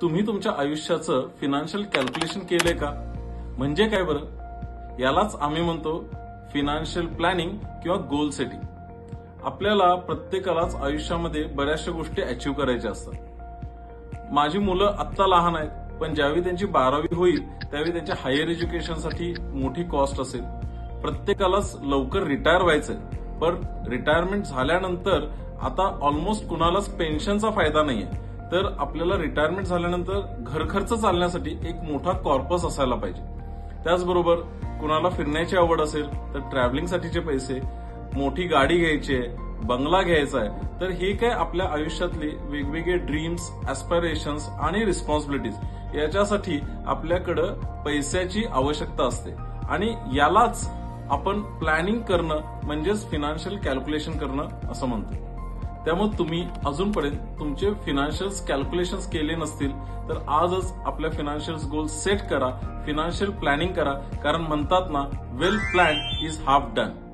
तुम्ही तुमच्या आयुष्याचं फायनान्शियल कॅल्क्युलेशन केलंय का? म्हणजे काय बरं? यालाच आम्ही म्हणतो फायनान्शियल प्लॅनिंग किंवा गोल सेटिंग. आपल्याला प्रत्येकालाच आयुष्यामध्ये बऱ्याचशा गोष्टी अचीव्ह करायच्या असतात. माझी मुलं आत्ता लहान आहेत, पण ज्यावेळी त्यांची 12वी होईल त्यावेळी त्यांच्या हायर एज्युकेशनसाठी मोठी कॉस्ट असेल. प्रत्येकालाच लवकर रिटायर व्हायचंय, पण रिटायरमेंट झाल्यानंतर आता ऑलमोस्ट कुणालाच पेन्शनचा फायदा नाहीये. तर आपल्याला रिटायरमेंट झाल्यानंतर घर खर्च चालण्यासाठी एक मोठा कॉर्पस असायला पाहिजे. त्याचबरोबर कुणाला फिरण्याची आवड असेल तर ट्रॅव्हलिंगसाठीचे पैसे, मोठी गाडी घ्यायची आहे, बंगला घ्यायचा आहे, तर हे काय आपल्या आयुष्यातले वेगवेगळे ड्रीम्स, ऍस्पिरेशन्स आणि रिस्पॉन्सिबिलिटीज याच्यासाठी आपल्याकडं पैशाची आवश्यकता असते. आणि यालाच आपण प्लॅनिंग करणं म्हणजेच फायनान्शियल कॅल्क्युलेशन करणं असं म्हणतो. त्यामुळे तुम्ही अजूनपर्यंत तुमचे फायनान्शियल कॅल्क्युलेशन्स केले नसतील तर आजच आपल्या फायनान्शियल गोल्स सेट करा, फायनान्शियल प्लॅनिंग करा. कारण म्हणतात ना, वेल प्लॅन्ड इज हाफ डन.